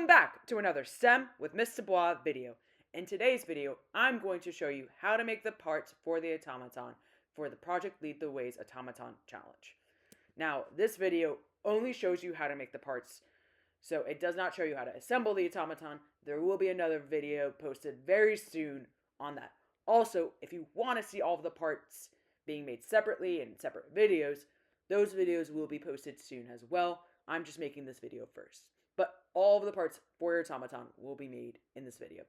Welcome back to another STEM with Miss Dubois video. In today's video, I'm going to show you how to make the parts for the automaton for the Project Lead the Way's Automaton Challenge. Now, this video only shows you how to make the parts, so it does not show you how to assemble the automaton. There will be another video posted very soon on that. Also, if you want to see all of the parts being made separately in separate videos, those videos will be posted soon as well. I'm just making this video first. But all of the parts for your automaton will be made in this video.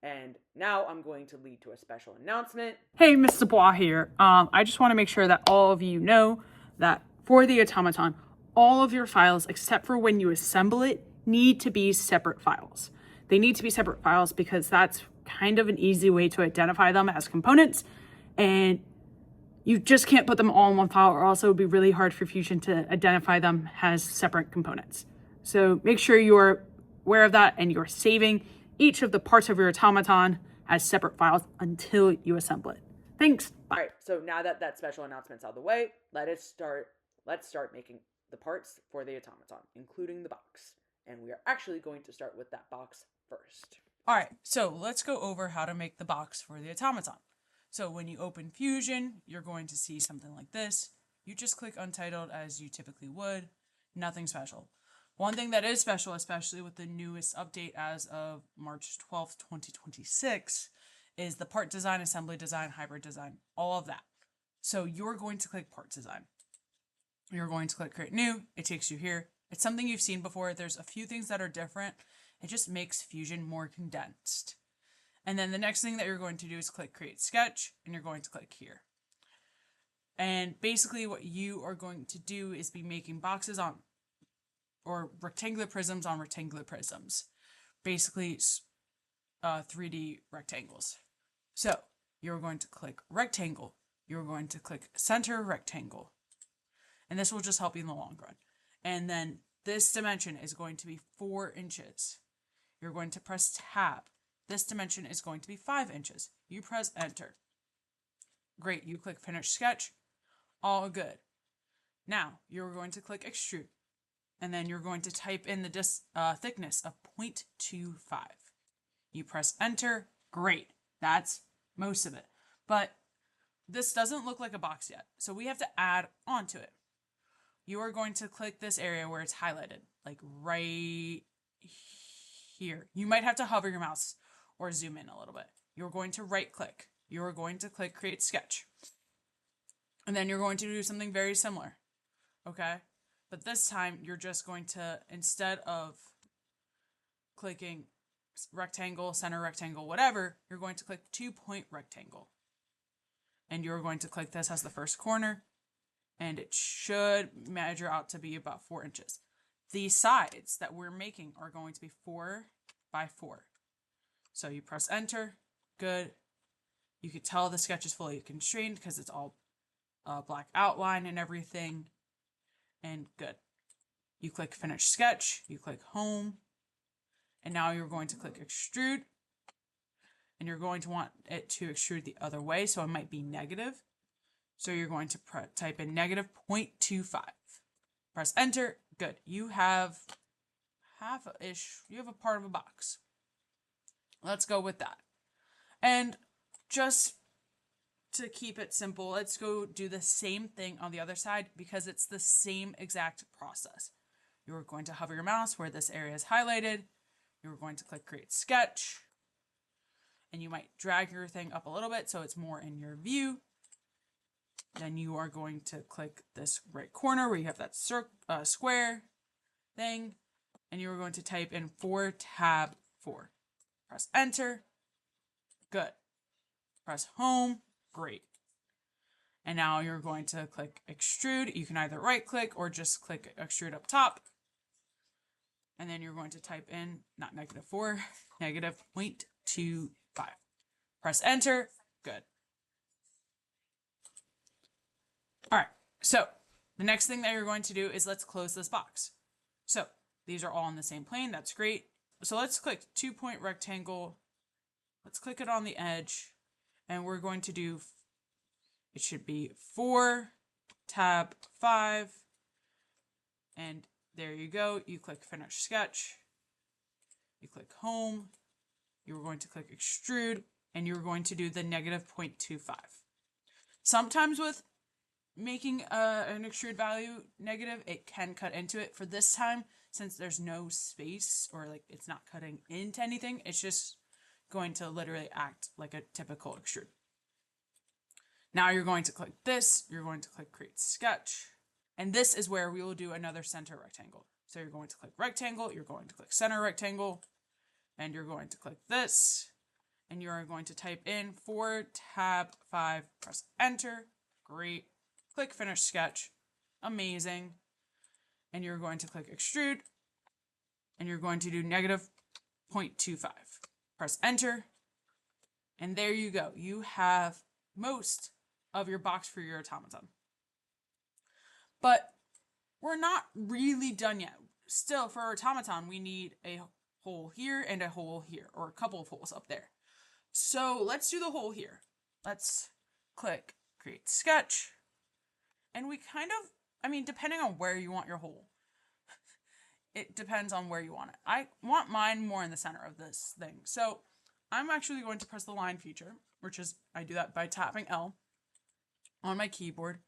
And now I'm going to lead to a special announcement. Hey, Miss Dubois here. I just want to make sure that all of you know that for the automaton, all of your files, except for when you assemble it, need to be separate files. They need to be separate files because that's kind of an easy way to identify them as components, and you just can't put them all in one file, or else it would be really hard for Fusion to identify them as separate components. So make sure you're aware of that and you're saving each of the parts of your automaton as separate files until you assemble it. Thanks. Bye. All right, so now that that special announcement's out of the way, let's start making the parts for the automaton, including the box. And we are actually going to start with that box first. All right, so let's go over how to make the box for the automaton. So when you open Fusion, you're going to see something like this. You just click Untitled as you typically would. Nothing special. One thing that is special, especially with the newest update as of March 12th, 2026, is the part design, assembly design, hybrid design, all of that. So you're going to click Part Design. You're going to click Create New. It takes you here. It's something you've seen before. There's a few things that are different. It just makes Fusion more condensed. And then the next thing that you're going to do is click Create Sketch, and you're going to click here. And basically what you are going to do is be making boxes on, or rectangular prisms on rectangular prisms. Basically 3D rectangles. So you're going to click Rectangle. You're going to click Center Rectangle. And this will just help you in the long run. And then this dimension is going to be 4 inches. You're going to press Tab. This dimension is going to be 5 inches. You press Enter. Great, you click Finish Sketch. All good. Now, you're going to click Extrude. And then you're going to type in the thickness of 0.25. You press Enter. Great. That's most of it. But this doesn't look like a box yet, so we have to add onto it. You are going to click this area where it's highlighted, like right here. You might have to hover your mouse or zoom in a little bit. You're going to right click. You're going to click Create Sketch. And then you're going to do something very similar. Okay? But this time you're just going to, instead of clicking rectangle, center rectangle, whatever, you're going to click 2-point rectangle. And you're going to click this as the first corner. And it should measure out to be about 4 inches. The sides that we're making are going to be 4 by 4. So you press Enter. Good. You can tell the sketch is fully constrained because it's all black outline and everything. And good. You click Finish Sketch. You click Home. And now you're going to click Extrude. And you're going to want it to extrude the other way, so it might be negative. So you're going to type in negative 0.25. Press Enter. Good. You have half-ish. You have a part of a box. Let's go with that. And just to keep it simple, let's go do the same thing on the other side because it's the same exact process. You're going to hover your mouse where this area is highlighted. You're going to click Create Sketch. And you might drag your thing up a little bit so it's more in your view. Then you are going to click this right corner where you have that square thing. And you're going to type in 4 tab 4. Press Enter. Good. Press Home. Great. And now you're going to click Extrude. You can either right click or just click Extrude up top. And then you're going to type in, not negative 4, negative 0.25. Press Enter. Good. All right, so the next thing that you're going to do is let's close this box. So these are all on the same plane. That's great. So let's click 2-point rectangle. Let's click it on the edge. And we're going to do, it should be 4 tab 5. And there you go. You click Finish Sketch. click home, you're going to click extrude, and you're going to do the negative 0.25. Sometimes with making an extrude value negative, it can cut into it. For this time, since there's no space or like it's not cutting into anything, it's just going to literally act like a typical extrude. Now you're going to click this, you're going to click create sketch, and this is where we will do another center rectangle. So you're going to click rectangle, you're going to click center rectangle, and you're going to click this, and you're going to type in 4 tab 5, press enter, great, click finish sketch, amazing, and you're going to click extrude, and you're going to do negative 0.25, press enter, and there you go. You have most of your box for your automaton. But we're not really done yet. Still, for our automaton, we need a hole here and a hole here, or a couple of holes up there. So let's do the hole here. Let's click create sketch, and we kind of, depending on where you want your hole, it depends on where you want it. I want mine more in the center of this thing. So I'm actually going to press the line feature, which is, I do that by tapping L on my keyboard,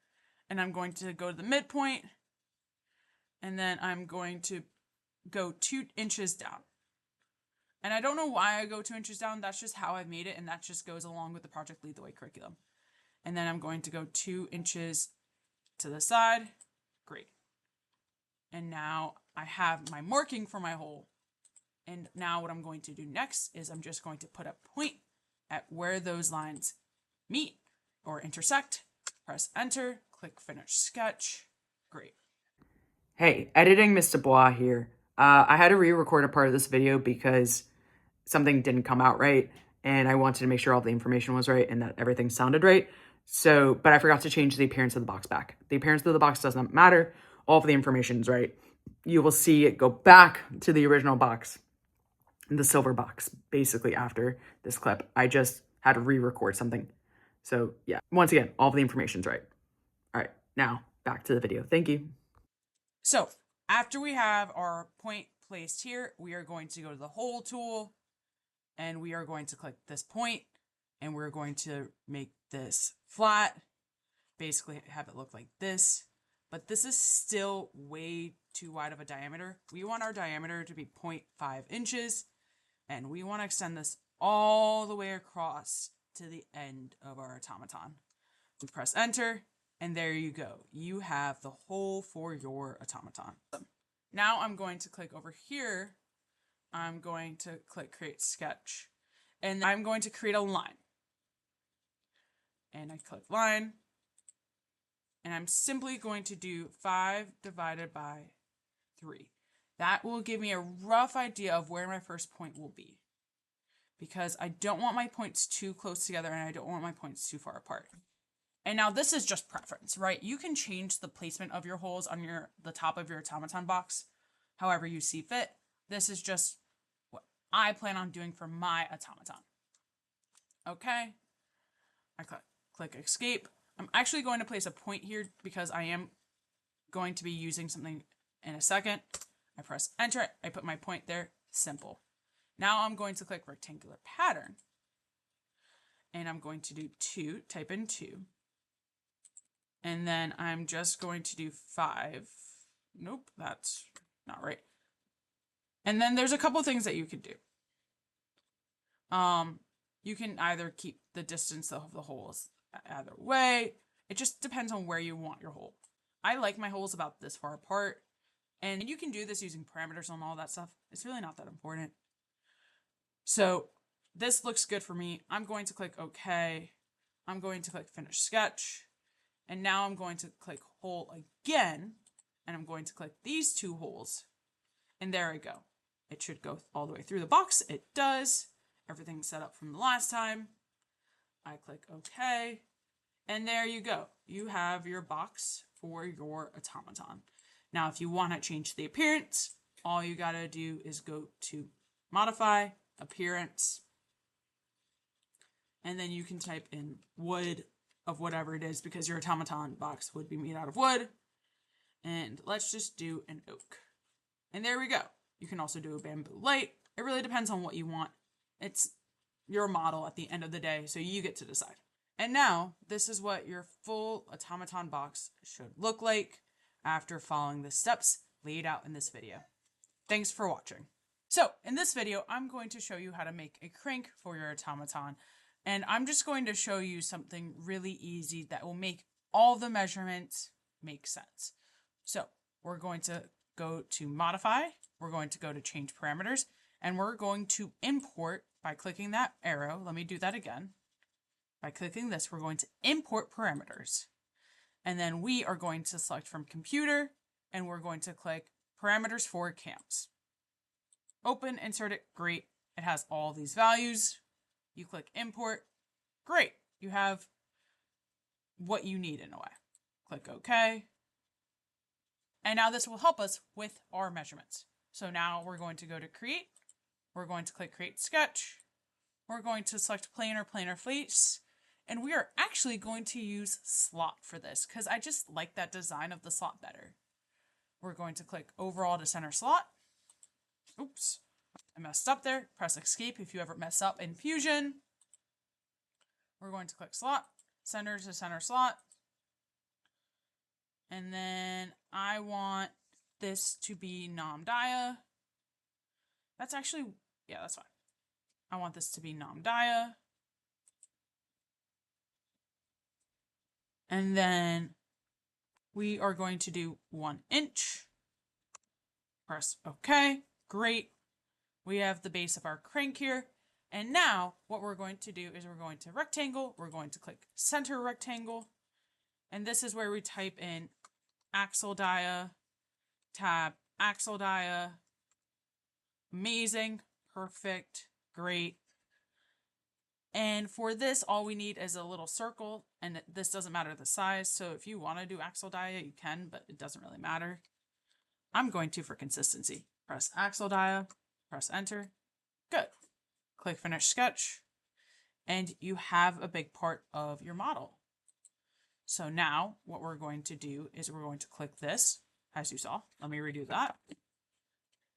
and I'm going to go to the midpoint, and then I'm going to go 2 inches down. And I don't know why I go 2 inches down. That's just how I've made it, and that just goes along with the Project Lead the Way curriculum. And then I'm going to go 2 inches to the side. Great. And now I have my marking for my hole. And now what I'm going to do next is I'm just going to put a point at where those lines meet or intersect. Press enter, click finish sketch. Great. Hey, editing Mr. Bois here. I had to re-record a part of this video because something didn't come out right, and I wanted to make sure all the information was right and that everything sounded right. So, but I forgot to change the appearance of the box back. The appearance of the box doesn't matter. All of the information is right. You will see it go back to the original box, the silver box, basically after this clip. I just had to re-record something. So yeah, once again, all of the information's right. All right, now back to the video. Thank you. So after we have our point placed here, we are going to go to the hole tool, and we are going to click this point, and we're going to make this flat, basically have it look like this. But this is still way too wide of a diameter. We want our diameter to be 0.5 inches, and we want to extend this all the way across to the end of our automaton. We press enter, and there you go. You have the hole for your automaton. Now I'm going to click over here. I'm going to click create sketch, and I'm going to create a line. And I click line, and I'm simply going to do 5 divided by 3. That will give me a rough idea of where my first point will be, because I don't want my points too close together and I don't want my points too far apart. And now this is just preference, right? You can change the placement of your holes on the top of your automaton box however you see fit. This is just what I plan on doing for my automaton. Okay, I click escape. I'm actually going to place a point here because I am going to be using something in a second. I press enter, I put my point there, simple. Now I'm going to click rectangular pattern, and I'm going to do 2, type in 2, and then I'm just going to do 5. Nope, that's not right. And then there's a couple things that you could do. You can either keep the distance of the holes either way. It just depends on where you want your hole. I like my holes about this far apart, and you can do this using parameters and all that stuff. It's really not that important. So this looks good for me. I'm going to click OK. I'm going to click finish sketch. And now I'm going to click hole again. And I'm going to click these 2 holes. And there I go. It should go all the way through the box. It does. Everything's set up from the last time. I click OK. And there you go. You have your box for your automaton. Now, if you want to change the appearance, all you got to do is go to modify, appearance, and then you can type in wood of whatever it is, because your automaton box would be made out of wood. And let's just do an oak. And there we go. You can also do a bamboo light, It really depends on what you want. It's your model at the end of the day, so you get to decide. And now, this is what your full automaton box should look like after following the steps laid out in this video. Thanks for watching. So, in this video, I'm going to show you how to make a crank for your automaton. And I'm just going to show you something really easy that will make all the measurements make sense. So, we're going to go to Modify, we're going to go to Change Parameters, and we're going to import by clicking that arrow. Let me do that again. By clicking this, we're going to import parameters. And then we are going to select from Computer, and we're going to click Parameters for Cams. Open, insert it, great. It has all these values. You click Import, great. You have what you need in a way. Click OK. And now this will help us with our measurements. So now we're going to go to Create. We're going to click Create Sketch. We're going to select Plane or Planar Face. And we are actually going to use slot for this because I just like that design of the slot better. We're going to click Overall to center slot. Oops, I messed up there. Press Escape if you ever mess up in Fusion. We're going to click Slot, center to center slot. And then I want this to be nom-dia. That's actually, yeah, that's fine. I want this to be nom-dia. And then we are going to do 1 inch. Press OK. Great. We have the base of our crank here. And now what we're going to do is we're going to rectangle. We're going to click center rectangle. And this is where we type in axle dia, tab axle dia. Amazing. Perfect. Great. And for this, all we need is a little circle, and this doesn't matter the size. So if you want to do axle dia, you can, but it doesn't really matter. I'm going to for consistency. Press axle dia, press enter. Good. Click finish sketch, and you have a big part of your model. So now what we're going to do is we're going to click this, as you saw. Let me redo that.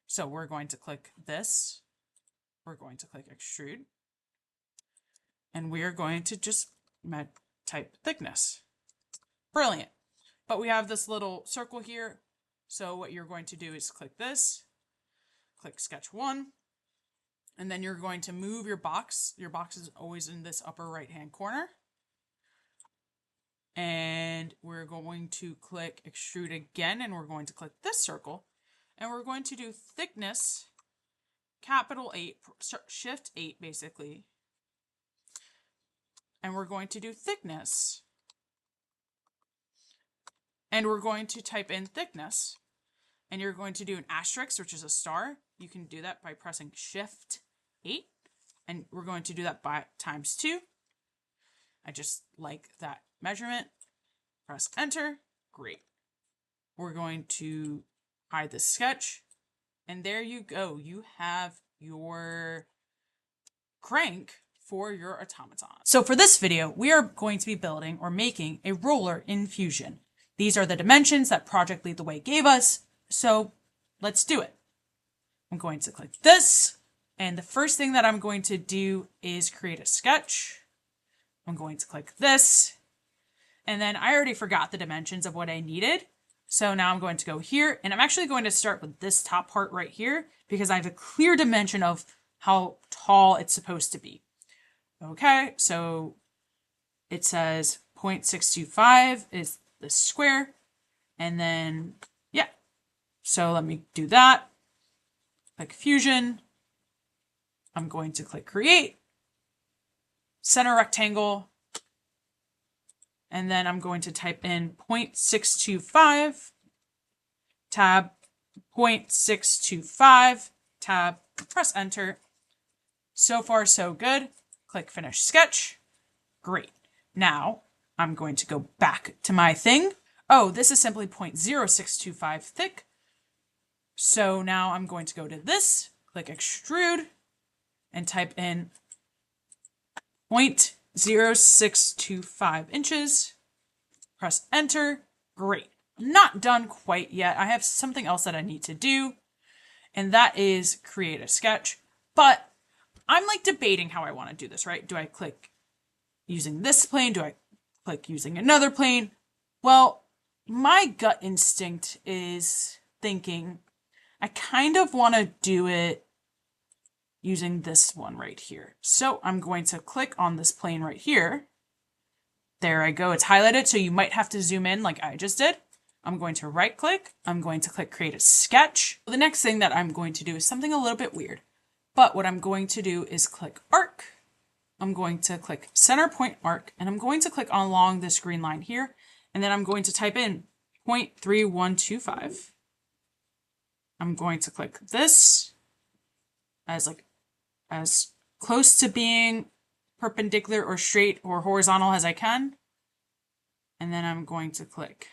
So we're going to click this. We're going to click extrude. And we are going to just type thickness. Brilliant. But we have this little circle here. So what you're going to do is click this, click sketch 1, and then you're going to move your box. Your box is always in this upper right-hand corner. And we're going to click extrude again, and we're going to click this circle. And we're going to do thickness, capital 8, shift 8 basically. And we're going to do thickness. And we're going to type in thickness. And you're going to do an asterisk, which is a star. You can do that by pressing shift 8. And we're going to do that by times 2. I just like that measurement. Press enter. Great. We're going to hide the sketch. And there you go. You have your crank for your automaton. So for this video, we are going to be building or making a roller in Fusion. These are the dimensions that Project Lead the Way gave us. So let's do it. I'm going to click this. And the first thing that I'm going to do is create a sketch. I'm going to click this. And then I already forgot the dimensions of what I needed. So now I'm going to go here, and I'm actually going to start with this top part right here because I have a clear dimension of how tall it's supposed to be. Okay, so it says 0.625 is the square, and then, yeah. So let me do that. Click Fusion. I'm going to click Create, center rectangle, and then I'm going to type in 0.625, tab 0.625, tab, press enter. So far, so good. Click Finish Sketch. Great. Now, I'm going to go back to my thing. Oh, this is simply 0.0625 thick. So now I'm going to go to this, click Extrude, and type in 0.0625 inches. Press enter. Great. Not done quite yet. I have something else that I need to do, and that is create a sketch. But I'm like debating how I want to do this, right? Do I click using this plane? Do I click using another plane? Well, my gut instinct is thinking I kind of want to do it using this one right here. So I'm going to click on this plane right here. There I go. It's highlighted, so you might have to zoom in like I just did. I'm going to right click. I'm going to click create a sketch. The next thing that I'm going to do is something a little bit weird. But what I'm going to do is click arc. I'm going to click center point arc, and I'm going to click along this green line here. And then I'm going to type in 0.3125. I'm going to click this as close to being perpendicular or straight or horizontal as I can. And then I'm going to click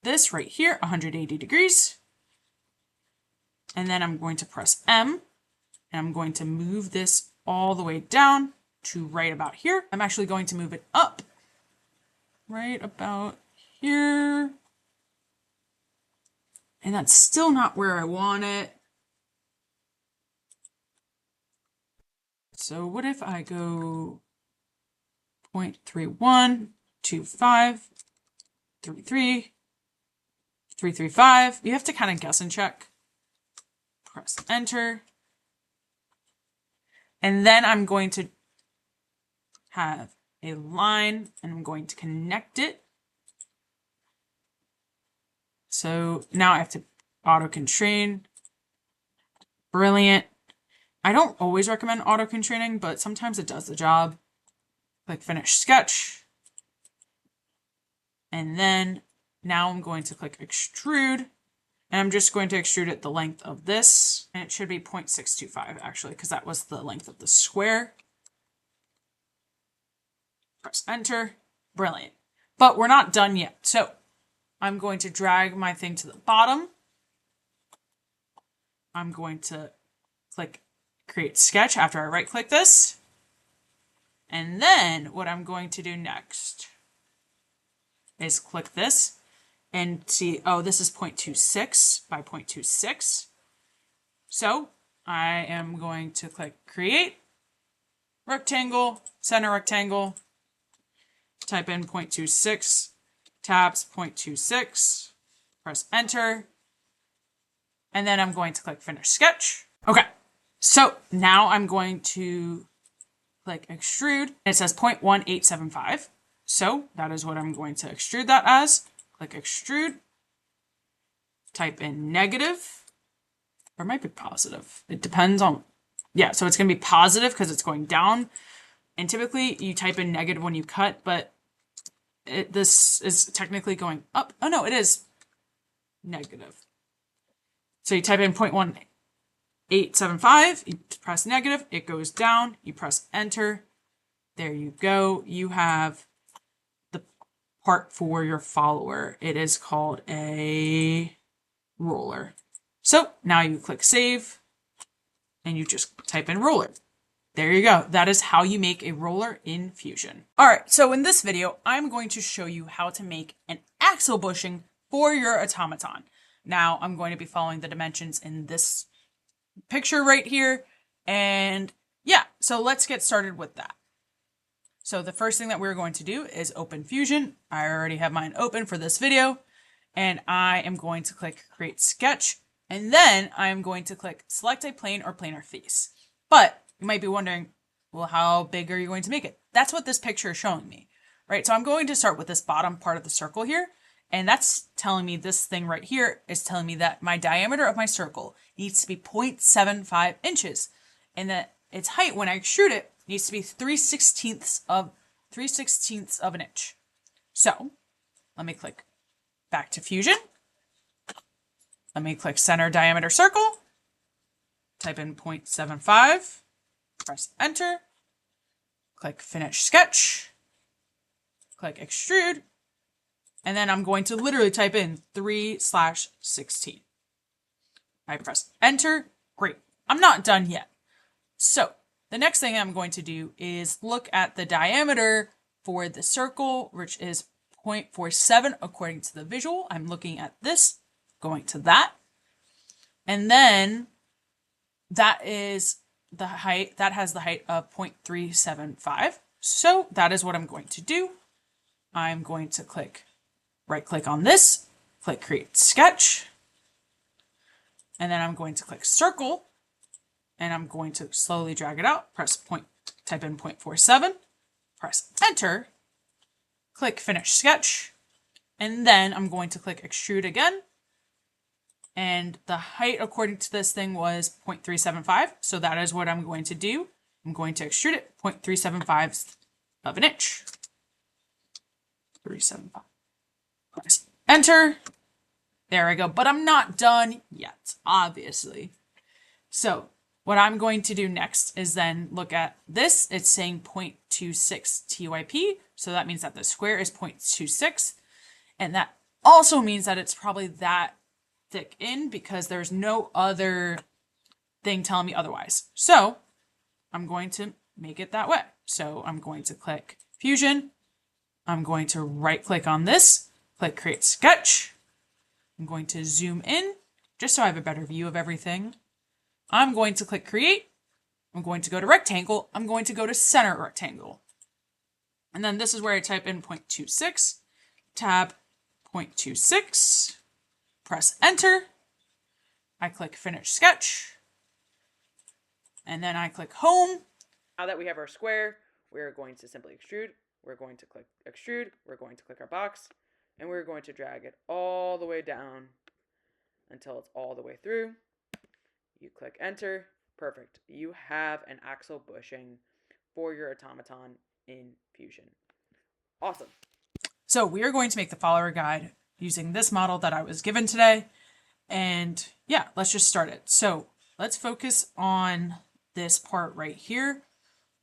this right here, 180 degrees. And then I'm going to press M, and I'm going to move this all the way down to right about here. I'm actually going to move it up right about here. And that's still not where I want it. So what if I go 0.31, 25, 33, 335. You have to kind of guess and check. Press enter. And then I'm going to have a line, and I'm going to connect it. So now I have to auto constrain. Brilliant. I don't always recommend auto constraining, but sometimes it does the job. Click finish sketch. And then now I'm going to click extrude, and I'm just going to extrude it the length of this, and it should be 0.625 actually, because that was the length of the square. Press enter. Brilliant. But we're not done yet. So I'm going to drag my thing to the bottom. I'm going to click create sketch after I right click this. And then what I'm going to do next is click this and see, oh, this is 0.26 by 0.26. So I am going to click create rectangle, center rectangle, type in 0.26, tabs 0.26, press enter, and then I'm going to click finish sketch. Okay, so now I'm going to click extrude. It says 0.1875. So that is what I'm going to extrude that as. Click extrude, type in negative, or it might be positive. It depends on, yeah, so it's going to be positive because it's going down. And typically you type in negative when you cut, but this is technically going up. Oh no, it is negative. So you type in 0.1875, you press negative, it goes down, you press enter. There you go. You have the part for your follower. It is called a roller. So now you click save and you just type in roller. There you go. That is how you make a roller in Fusion. All right, so in this video, I'm going to show you how to make an axle bushing for your automaton. Now, I'm going to be following the dimensions in this picture right here. And yeah, so let's get started with that. So the first thing that we're going to do is open Fusion. I already have mine open for this video. And I am going to click create sketch. And then I'm going to click select a plane or planar face. But you might be wondering, well, how big are you going to make it? That's what this picture is showing me, right? So I'm going to start with this bottom part of the circle here. And that's telling me, this thing right here is telling me that my diameter of my circle needs to be 0.75 inches. And that its height, when I extrude it, needs to be 3/16 of an inch. So let me click back to Fusion. Let me click center diameter circle. Type in 0.75. Press enter, click finish sketch, click extrude, and then I'm going to literally type in 3/16. I press enter. Great. I'm not done yet. So the next thing I'm going to do is look at the diameter for the circle, which is 0.47 according to the visual. I'm looking at this, going to that. And then that is the height, that has the height of 0.375. So that is what I'm going to do. I'm going to right click on this, click create sketch, and then I'm going to click circle, and I'm going to slowly drag it out, type in 0.47, press enter, click finish sketch, and then I'm going to click extrude again. And the height according to this thing was 0.375. So that is what I'm going to do. I'm going to extrude it 0.375 of an inch. 375. Press enter. There I go. But I'm not done yet, obviously. So what I'm going to do next is then look at this. It's saying 0.26 TYP. So that means that the square is 0.26. And that also means that it's probably that thick in because there's no other thing telling me otherwise. So I'm going to make it that way. So I'm going to click Fusion. I'm going to right click on this, click create sketch. I'm going to zoom in just so I have a better view of everything. I'm going to click create. I'm going to go to rectangle. I'm going to go to center rectangle. And then this is where I type in 0.26, tab 0.26, press enter. I click finish sketch. And then I click home. Now that we have our square, we're going to simply extrude. We're going to click extrude. We're going to click our box. And we're going to drag it all the way down until it's all the way through. You click enter. Perfect. You have an axle bushing for your automaton in Fusion. Awesome. So we are going to make the follower guide using this model that I was given today. And yeah, let's just start it. So let's focus on this part right here.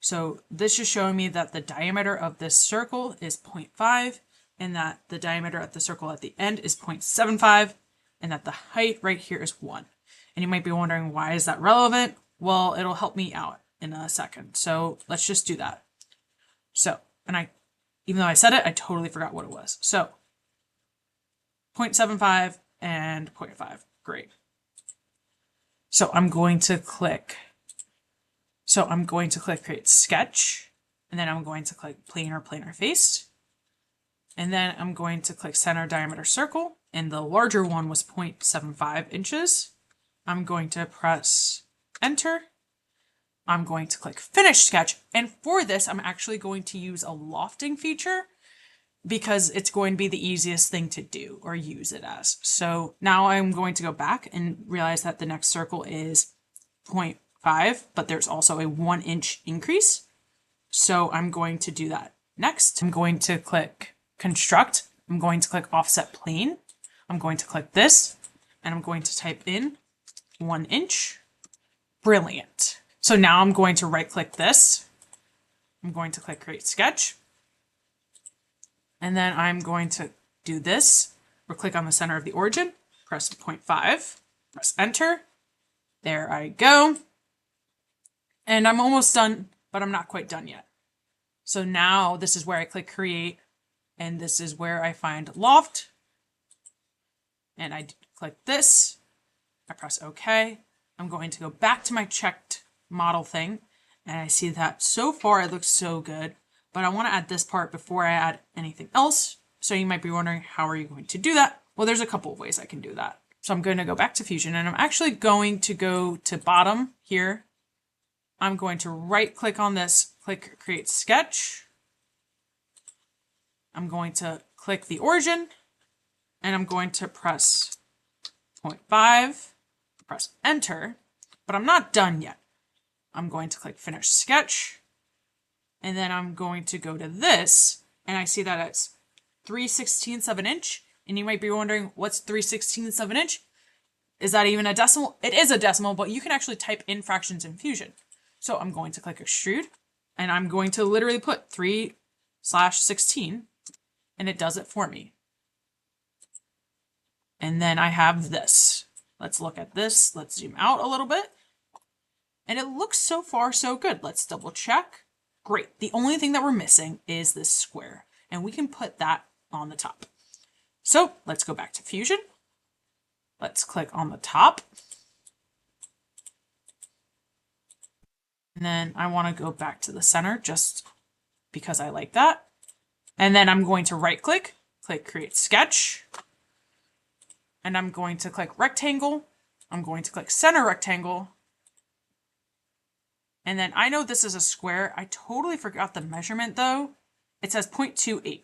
So this is showing me that the diameter of this circle is 0.5 and that the diameter of the circle at the end is 0.75 and that the height right here is 1. And you might be wondering, why is that relevant? Well, it'll help me out in a second. So let's just do that. So, even though I said it, I totally forgot what it was. So 0.75 and 0.5. Great. So I'm going to click create sketch, and then I'm going to click planar face. And then I'm going to click center diameter circle, and the larger one was 0.75 inches. I'm going to press enter. I'm going to click finish sketch. And for this, I'm actually going to use a lofting feature because it's going to be the easiest thing to do or use it as. So now I'm going to go back and realize that the next circle is 0.5, but there's also a 1 inch increase. So I'm going to do that. Next, I'm going to click construct. I'm going to click offset plane. I'm going to click this and I'm going to type in 1 inch. Brilliant. So now I'm going to right click this. I'm going to click create sketch. And then I'm going to do this, or click on the center of the origin, press 0.5, press enter. There I go. And I'm almost done, but I'm not quite done yet. So now this is where I click create, and this is where I find loft. And I click this, I press OK. I'm going to go back to my checked model thing, and I see that so far it looks so good, but I want to add this part before I add anything else. So you might be wondering, how are you going to do that? Well, there's a couple of ways I can do that. So I'm going to go back to Fusion, and I'm actually going to go to bottom here. I'm going to right click on this, click create sketch. I'm going to click the origin, and I'm going to press 0.5, press enter, but I'm not done yet. I'm going to click finish sketch, and then I'm going to go to this, and I see that it's 3/16 of an inch, and you might be wondering, what's 3/16 of an inch? Is that even a decimal? It is a decimal, but you can actually type in fractions in Fusion. So I'm going to click extrude, and I'm going to literally put 3/16, and it does it for me. And then I have this. Let's look at this. Let's zoom out a little bit. And it looks so far so good. Let's double check. Great. The only thing that we're missing is this square, and we can put that on the top. So let's go back to Fusion. Let's click on the top. And then I want to go back to the center just because I like that. And then I'm going to right click create sketch. And I'm going to click rectangle. I'm going to click center rectangle. And then I know this is a square. I totally forgot the measurement though. It says 0.28.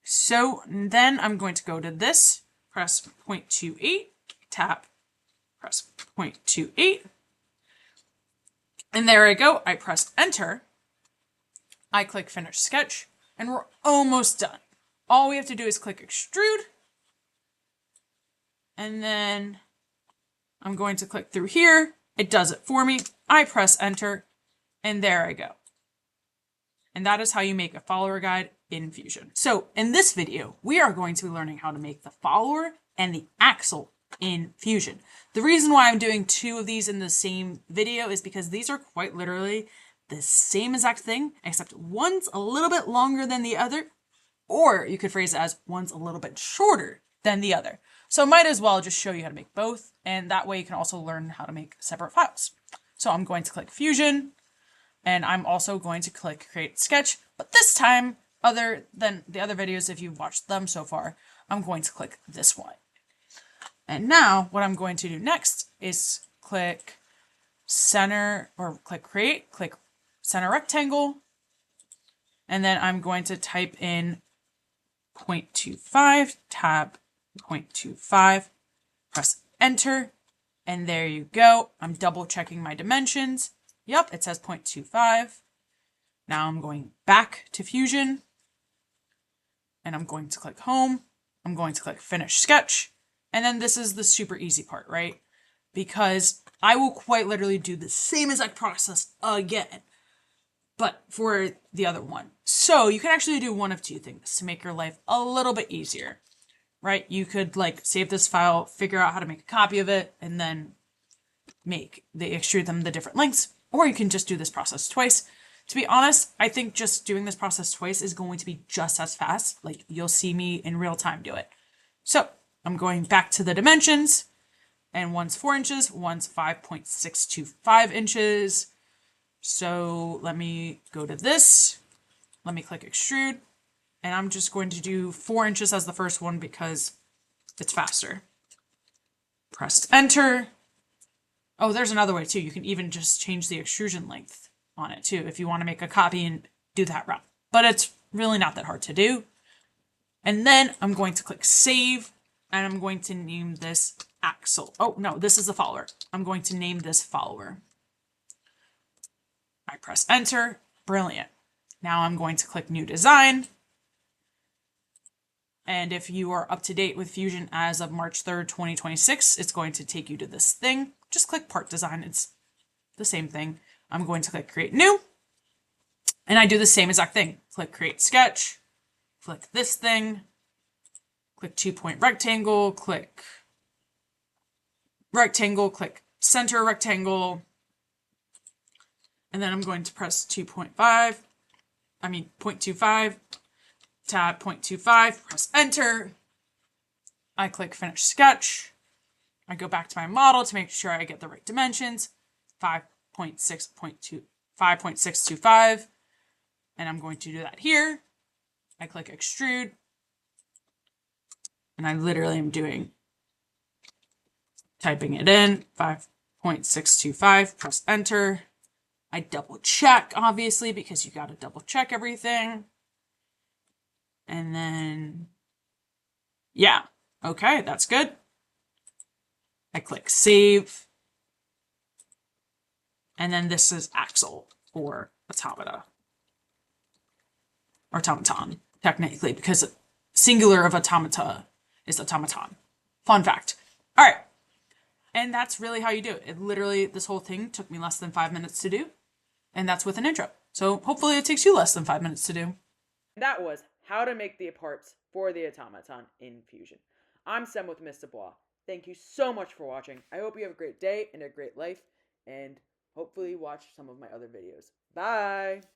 So then I'm going to go to this, press 0.28, tap, press 0.28. And there I go. I press enter. I click finish sketch and we're almost done. All we have to do is click extrude. And then I'm going to click through here. It does it for me. I press enter and there I go. And that is how you make a follower guide in Fusion. So in this video, we are going to be learning how to make the follower and the axle in Fusion. The reason why I'm doing two of these in the same video is because these are quite literally the same exact thing, except one's a little bit longer than the other, or you could phrase it as one's a little bit shorter than the other. So might as well just show you how to make both, and that way you can also learn how to make separate files. So I'm going to click Fusion, and I'm also going to click Create Sketch, but this time, other than the other videos, if you've watched them so far, I'm going to click this one. And now what I'm going to do next is click center, or click Create, click Center Rectangle, and then I'm going to type in 0.25, tab 0.25, press enter, and there you go. I'm double checking my dimensions. Yep, it says 0.25. Now I'm going back to Fusion, and I'm going to click home. I'm going to click finish sketch, and then this is the super easy part, right? Because I will quite literally do the same exact process again, but for the other one. So you can actually do one of two things to make your life a little bit easier, right? You could like save this file, figure out how to make a copy of it, and then extrude them the different lengths, or you can just do this process twice. To be honest, I think just doing this process twice is going to be just as fast. Like you'll see me in real time do it. So I'm going back to the dimensions, and one's 4 inches, one's 5.625 inches. So let me go to this. Let me click extrude, and I'm just going to do 4 inches as the first one because it's faster. Press enter. Oh, there's another way too. You can even just change the extrusion length on it too if you want to make a copy and do that route. But it's really not that hard to do. And then I'm going to click save, and I'm going to name this axle. Oh no, this is the follower. I'm going to name this follower. I press enter. Brilliant. Now I'm going to click new design. And if you are up to date with Fusion as of March 3rd, 2026, it's going to take you to this thing. Just click part design. It's the same thing. I'm going to click create new. And I do the same exact thing. Click create sketch. Click this thing. Click 2-point rectangle. Click rectangle. Click center rectangle. And then I'm going to press 0.25, tab 0.25, press enter. I click finish sketch. I go back to my model to make sure I get the right dimensions, 5.625, and I'm going to do that here. I click extrude, and I literally am typing it in, 5.625, press enter. I double check, obviously, because you got to double check everything. And then, yeah, okay, that's good. I click save. And then this is axle or automaton, technically, because singular of automata is automaton. Fun fact. All right. And that's really how you do it. It literally, this whole thing took me less than 5 minutes to do. And that's with an intro. So hopefully it takes you less than 5 minutes to do. That was how to make the parts for the automaton in Fusion. I'm Sam with Miss Dubois. Thank you so much for watching. I hope you have a great day and a great life, and hopefully watch some of my other videos. Bye!